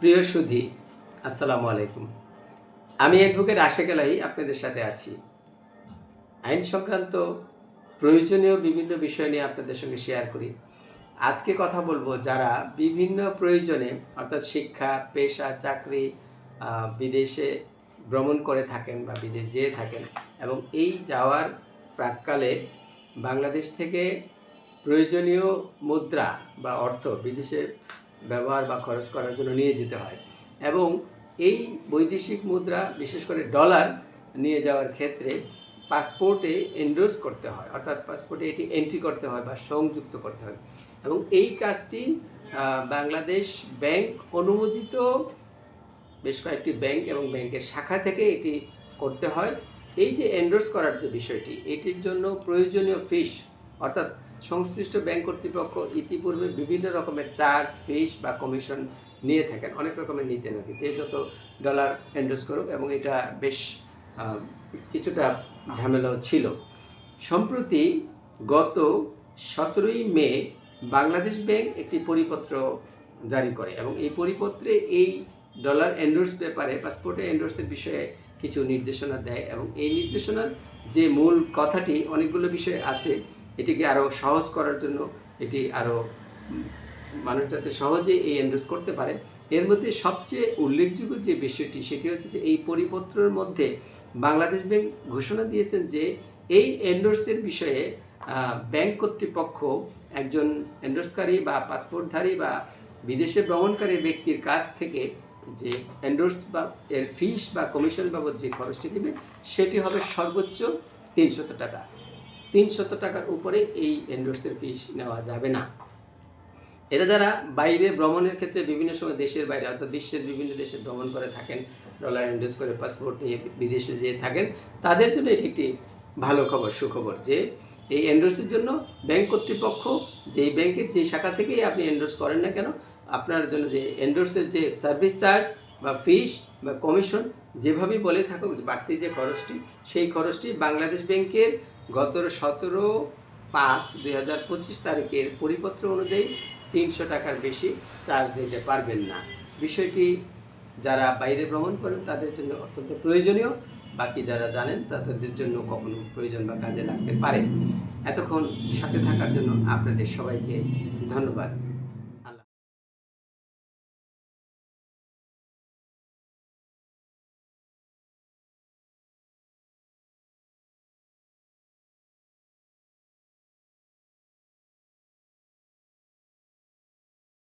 প্রিয় সুধী, আসসালামু আলাইকুম। আমি অ্যাডভোকেট আশিক এলাহী আপনাদের সাথে আছি। আইন সংক্রান্ত প্রয়োজনীয় বিভিন্ন বিষয় নিয়ে আপনাদের সঙ্গে শেয়ার করি। আজকে কথা বলবো যারা বিভিন্ন প্রয়োজনে অর্থাৎ শিক্ষা, পেশা, চাকরি, বিদেশে ভ্রমণ করে থাকেন বা বিদেশ যেয়ে থাকেন এবং এই যাওয়ার প্রাক্কালে বাংলাদেশ থেকে প্রয়োজনীয় মুদ্রা বা অর্থ বিদেশে ব্যবহার বা খরচ করার জন্য নিয়ে যেতে হয় এবং এই বৈদেশিক মুদ্রা বিশেষ করে ডলার নিয়ে যাওয়ার ক্ষেত্রে পাসপোর্টে এন্ডোর্স করতে হয়, অর্থাৎ পাসপোর্টে এটি এন্ট্রি করতে হয় বা সংযুক্ত করতে হয় এবং এই কাজটি বাংলাদেশ ব্যাংক অনুমোদিত বেশ কয়েকটি ব্যাংক এবং ব্যাংকের শাখা থেকে এটি করতে হয়। এই যে এন্ডোর্স করার যে বিষয়টি, এটির জন্য প্রয়োজনীয় ফিস অর্থাৎ সংশ্লিষ্ট ব্যাংক কর্তৃপক্ষ ইতিপূর্বে বিভিন্ন রকমের চার্জ, ফিস বা কমিশন নিয়ে থাকেন, অনেক রকমের নিতে নাকি যে যত ডলার এন্ডোর্স করুক, এবং এটা বেশ কিছুটা ঝামেলাও ছিল। সম্প্রতি গত 17ই মে বাংলাদেশ ব্যাংক একটি পরিপত্র জারি করে এবং এই পরিপত্রে এই ডলার এন্ডোর্স ব্যাপারে পাসপোর্টে এন্ডোর্সের বিষয়ে কিছু নির্দেশনা দেয় এবং এই নির্দেশনার যে মূল কথাটি, অনেকগুলো বিষয় আছে, এটিকে আরও সহজ করার জন্য, এটি আরও মানুষ যাতে সহজে এই এন্ডোর্স করতে পারে। এর মধ্যে সবচেয়ে উল্লেখযোগ্য যে বিষয়টি সেটি হচ্ছে যে এই পরিপত্রের মধ্যে বাংলাদেশ ব্যাংক ঘোষণা দিয়েছেন যে এই এন্ডোর্সের বিষয়ে ব্যাংক কর্তৃপক্ষ একজন এন্ডোর্সকারী বা পাসপোর্টধারী বা বিদেশে ভ্রমণকারী ব্যক্তির কাছ থেকে যে এন্ডোর্স বা এর ফিস বা কমিশন বাবদ যে খরচটি দেবে সেটি হবে সর্বোচ্চ 300 টাকা। 300 টাকার উপরে এই এন্ডোর্সের ফিস নেওয়া যাবে না। এরা যারা বাইরে ভ্রমণের ক্ষেত্রে বিভিন্ন সময় দেশের বাইরে অর্থাৎ বিশ্বের বিভিন্ন দেশে ভ্রমণ করে থাকেন, ডলার এন্ডোর্স করে পাসপোর্ট নিয়ে বিদেশে যেয়ে থাকেন, তাদের জন্য এটি একটি ভালো খবর, সুখবর যে এই এন্ডোর্সের জন্য ব্যাংক কর্তৃপক্ষ যেই ব্যাংকের যে শাখা থেকেই আপনি এন্ডোর্স করেন না কেন, আপনার জন্য যে এন্ডোর্সের যে সার্ভিস চার্জ বা ফিস বা কমিশন যেভাবেই বলে থাকুক বাড়তি যে খরচটি, সেই খরচটি বাংলাদেশ ব্যাংকের গত 17/5/2025 তারিখের পরিপত্র অনুযায়ী 300 টাকার বেশি চার্জ দিতে পারবেন না। বিষয়টি যারা বাইরে ভ্রমণ করেন তাদের জন্য অত্যন্ত প্রয়োজনীয়, বাকি যারা জানেন তাদের জন্য কখনো প্রয়োজন বা কাজে লাগতে পারে। এতক্ষণ সাথে থাকার জন্য আপনাদের সবাইকে ধন্যবাদ।